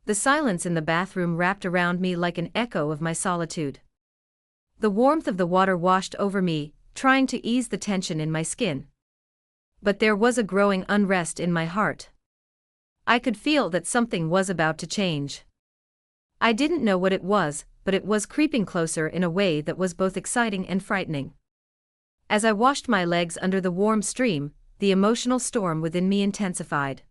The silence in the bathroom wrapped around me like an echo of my solitude. The warmth of the water washed over me, trying to ease the tension in my skin. But there was a growing unrest in my heart. I could feel that something was about to change. I didn't know what it was, but it was creeping closer in a way that was both exciting and frightening. As I washed my legs under the warm stream, the emotional storm within me intensified.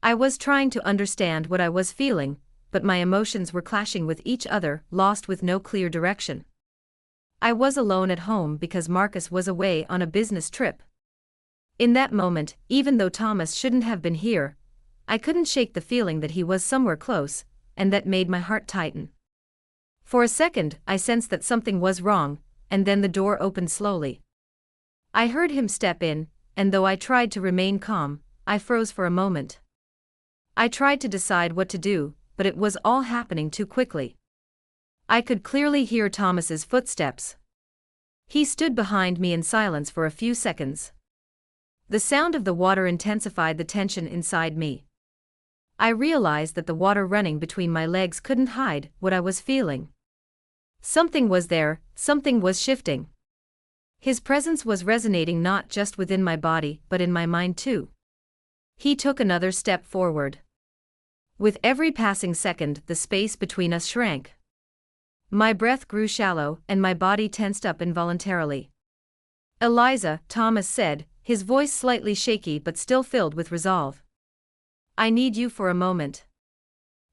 I was trying to understand what I was feeling, but my emotions were clashing with each other, lost with no clear direction. I was alone at home because Marcus was away on a business trip. In that moment, even though Thomas shouldn't have been here, I couldn't shake the feeling that he was somewhere close, and that made my heart tighten. For a second, I sensed that something was wrong, and then the door opened slowly. I heard him step in, and though I tried to remain calm, I froze for a moment. I tried to decide what to do, but it was all happening too quickly. I could clearly hear Thomas's footsteps. He stood behind me in silence for a few seconds. The sound of the water intensified the tension inside me. I realized that the water running between my legs couldn't hide what I was feeling. Something was there, something was shifting. His presence was resonating not just within my body but in my mind too. He took another step forward. With every passing second, the space between us shrank. My breath grew shallow and my body tensed up involuntarily. "Eliza," Thomas said, his voice slightly shaky but still filled with resolve. "I need you for a moment."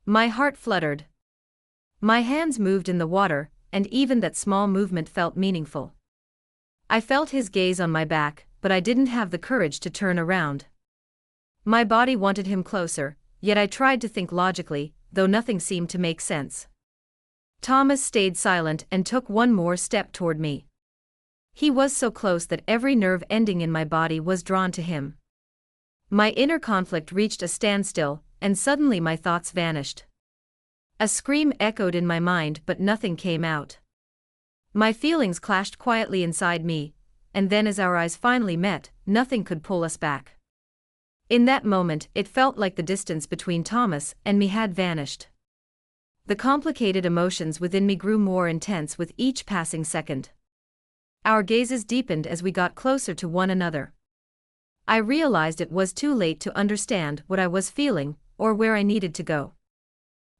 My heart fluttered. My hands moved in the water, and even that small movement felt meaningful. I felt his gaze on my back, but I didn't have the courage to turn around. My body wanted him closer, yet I tried to think logically, though nothing seemed to make sense. Thomas stayed silent and took one more step toward me. He was so close that every nerve ending in my body was drawn to him. My inner conflict reached a standstill, and suddenly my thoughts vanished. A scream echoed in my mind but nothing came out. My feelings clashed quietly inside me, and then as our eyes finally met, nothing could pull us back. In that moment, it felt like the distance between Thomas and me had vanished. The complicated emotions within me grew more intense with each passing second. Our gazes deepened as we got closer to one another. I realized it was too late to understand what I was feeling, or where I needed to go.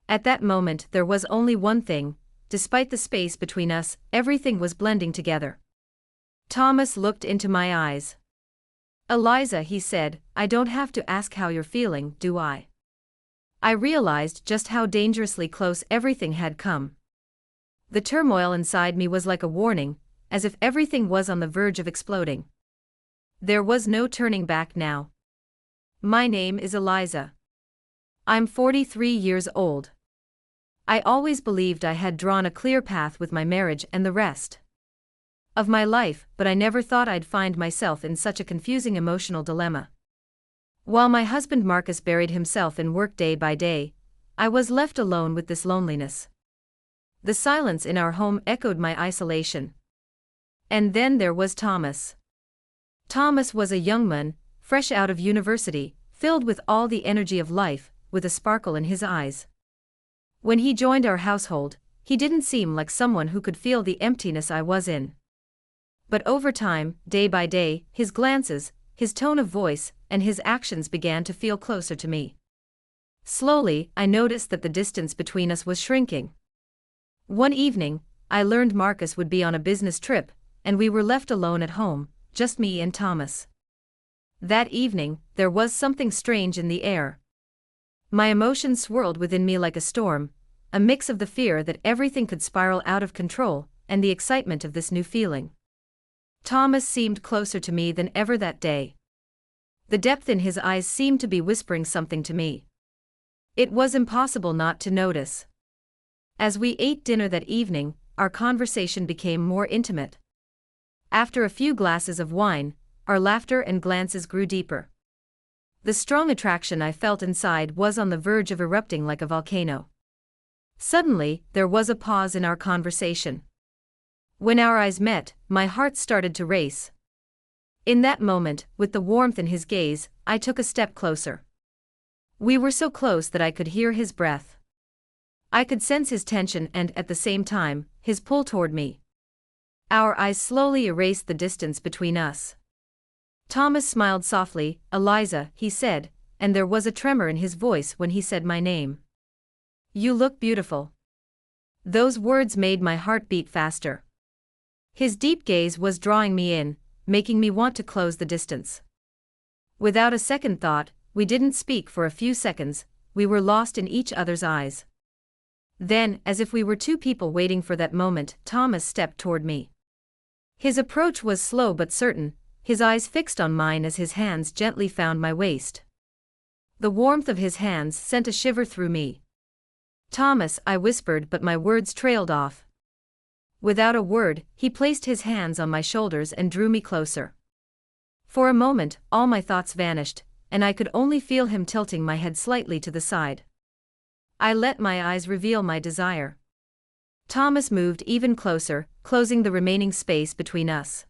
At that moment, there was only one thing: despite the space between us, everything was blending together. Thomas looked into my eyes. "Eliza," he said, "I don't have to ask how you're feeling, do I?" I realized just how dangerously close everything had come. The turmoil inside me was like a warning, as if everything was on the verge of exploding. There was no turning back now. "My name is Eliza. I'm 43 years old. I always believed I had drawn a clear path with my marriage and the rest of my life, but I never thought I'd find myself in such a confusing emotional dilemma. While my husband Marcus buried himself in work day by day, I was left alone with this loneliness. The silence in our home echoed my isolation. And then there was Thomas. Thomas was a young man, fresh out of university, filled with all the energy of life, with a sparkle in his eyes. When he joined our household, he didn't seem like someone who could feel the emptiness I was in. But over time, day by day, his glances, his tone of voice, and his actions began to feel closer to me. Slowly, I noticed that the distance between us was shrinking. One evening, I learned Marcus would be on a business trip, and we were left alone at home, just me and Thomas. That evening, there was something strange in the air. My emotions swirled within me like a storm, a mix of the fear that everything could spiral out of control, and the excitement of this new feeling. Thomas seemed closer to me than ever that day. The depth in his eyes seemed to be whispering something to me. It was impossible not to notice. As we ate dinner that evening, our conversation became more intimate. After a few glasses of wine, our laughter and glances grew deeper. The strong attraction I felt inside was on the verge of erupting like a volcano. Suddenly, there was a pause in our conversation. When our eyes met, my heart started to race. In that moment, with the warmth in his gaze, I took a step closer. We were so close that I could hear his breath. I could sense his tension and, at the same time, his pull toward me. Our eyes slowly erased the distance between us. Thomas smiled softly. "Eliza," he said, and there was a tremor in his voice when he said my name. "You look beautiful." Those words made my heart beat faster. His deep gaze was drawing me in, making me want to close the distance. Without a second thought, we didn't speak for a few seconds. We were lost in each other's eyes. Then, as if we were two people waiting for that moment, Thomas stepped toward me. His approach was slow but certain, his eyes fixed on mine as his hands gently found my waist. The warmth of his hands sent a shiver through me. "Thomas," I whispered, but my words trailed off. Without a word, he placed his hands on my shoulders and drew me closer. For a moment, all my thoughts vanished, and I could only feel him tilting my head slightly to the side. I let my eyes reveal my desire. Thomas moved even closer, closing the remaining space between us.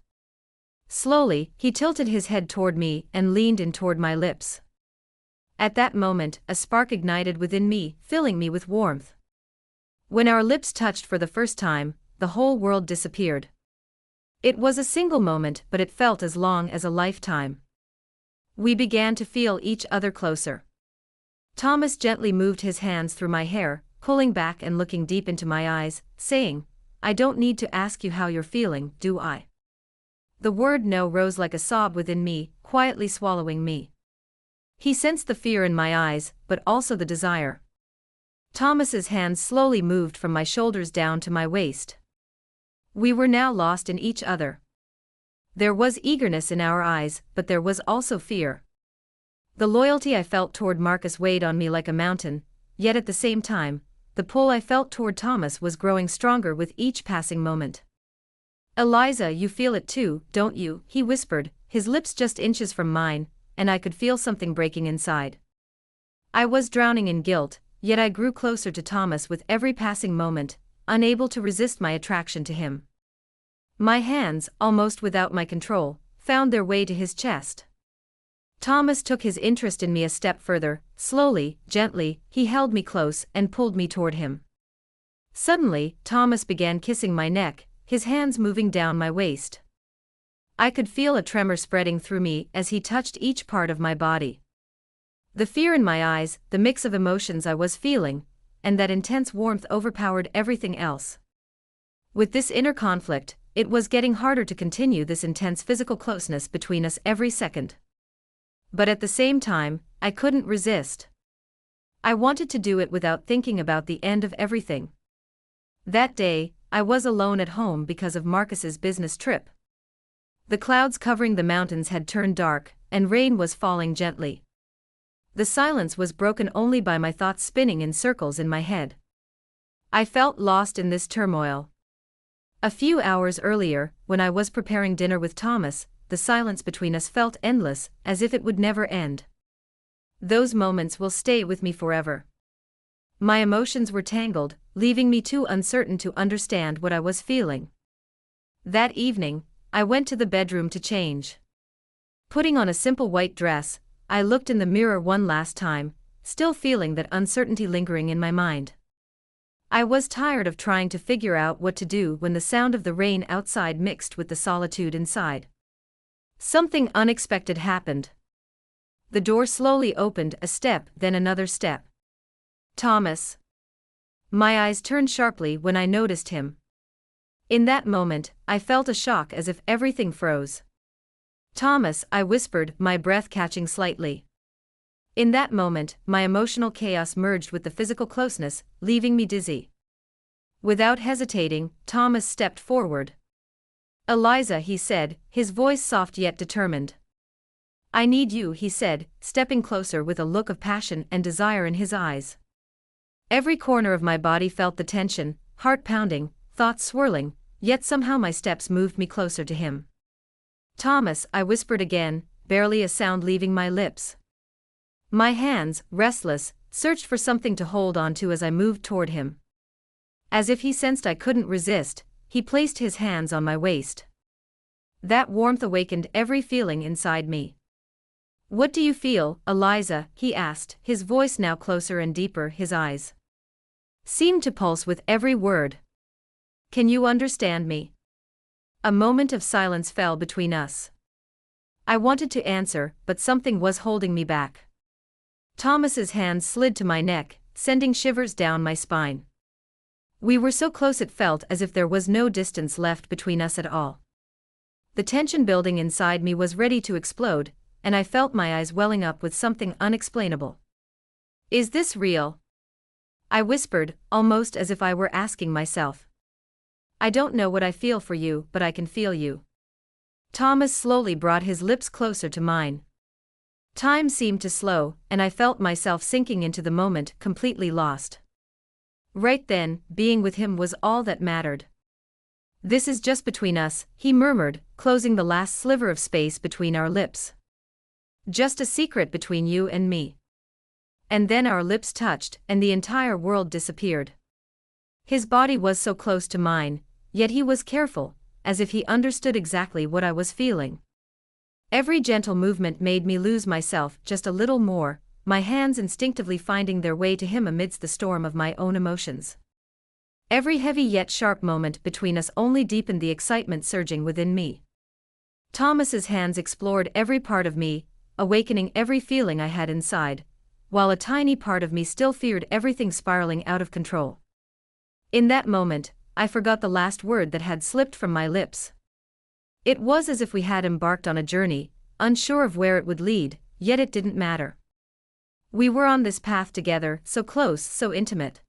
Slowly, he tilted his head toward me and leaned in toward my lips. At that moment, a spark ignited within me, filling me with warmth. When our lips touched for the first time, the whole world disappeared. It was a single moment, but it felt as long as a lifetime. We began to feel each other closer. Thomas gently moved his hands through my hair, pulling back and looking deep into my eyes, saying, "I don't need to ask you how you're feeling, do I?" The word "no" rose like a sob within me, quietly swallowing me. He sensed the fear in my eyes, but also the desire. Thomas's hands slowly moved from my shoulders down to my waist. We were now lost in each other. There was eagerness in our eyes, but there was also fear. The loyalty I felt toward Marcus weighed on me like a mountain, yet at the same time, the pull I felt toward Thomas was growing stronger with each passing moment. "Eliza, you feel it too, don't you?" he whispered, his lips just inches from mine, and I could feel something breaking inside. I was drowning in guilt, yet I grew closer to Thomas with every passing moment, unable to resist my attraction to him. My hands, almost without my control, found their way to his chest. Thomas took his interest in me a step further. Slowly, gently, he held me close and pulled me toward him. Suddenly, Thomas began kissing my neck, his hands moving down my waist. I could feel a tremor spreading through me as he touched each part of my body. The fear in my eyes, the mix of emotions I was feeling, and that intense warmth overpowered everything else. With this inner conflict, it was getting harder to continue this intense physical closeness between us every second. But at the same time, I couldn't resist. I wanted to do it without thinking about the end of everything. That day, I was alone at home because of Marcus's business trip. The clouds covering the mountains had turned dark, and rain was falling gently. The silence was broken only by my thoughts spinning in circles in my head. I felt lost in this turmoil. A few hours earlier, when I was preparing dinner with Thomas, the silence between us felt endless, as if it would never end. Those moments will stay with me forever. My emotions were tangled, leaving me too uncertain to understand what I was feeling. That evening, I went to the bedroom to change. Putting on a simple white dress, I looked in the mirror one last time, still feeling that uncertainty lingering in my mind. I was tired of trying to figure out what to do when the sound of the rain outside mixed with the solitude inside. Something unexpected happened. The door slowly opened, a step, then another step. "Thomas." My eyes turned sharply when I noticed him. In that moment, I felt a shock as if everything froze. "Thomas," I whispered, my breath catching slightly. In that moment, my emotional chaos merged with the physical closeness, leaving me dizzy. Without hesitating, Thomas stepped forward. "Eliza," he said, his voice soft yet determined. "I need you," he said, stepping closer with a look of passion and desire in his eyes. Every corner of my body felt the tension, heart pounding, thoughts swirling, yet somehow my steps moved me closer to him. "Thomas," I whispered again, barely a sound leaving my lips. My hands, restless, searched for something to hold on to as I moved toward him. As if he sensed I couldn't resist, he placed his hands on my waist. That warmth awakened every feeling inside me. What do you feel, Eliza? He asked, his voice now closer and deeper, his eyes seemed to pulse with every word. Can you understand me? A moment of silence fell between us. I wanted to answer, but something was holding me back. Thomas's hand slid to my neck, sending shivers down my spine. We were so close it felt as if there was no distance left between us at all. The tension building inside me was ready to explode, and I felt my eyes welling up with something unexplainable. Is this real? I whispered, almost as if I were asking myself. I don't know what I feel for you, but I can feel you. Thomas slowly brought his lips closer to mine. Time seemed to slow, and I felt myself sinking into the moment, completely lost. Right then, being with him was all that mattered. This is just between us, he murmured, closing the last sliver of space between our lips. Just a secret between you and me. And then our lips touched, and the entire world disappeared. His body was so close to mine, yet he was careful, as if he understood exactly what I was feeling. Every gentle movement made me lose myself just a little more, my hands instinctively finding their way to him amidst the storm of my own emotions. Every heavy yet sharp moment between us only deepened the excitement surging within me. Thomas's hands explored every part of me, awakening every feeling I had inside, while a tiny part of me still feared everything spiraling out of control. In that moment, I forgot the last word that had slipped from my lips. It was as if we had embarked on a journey, unsure of where it would lead, yet it didn't matter. We were on this path together, so close, so intimate.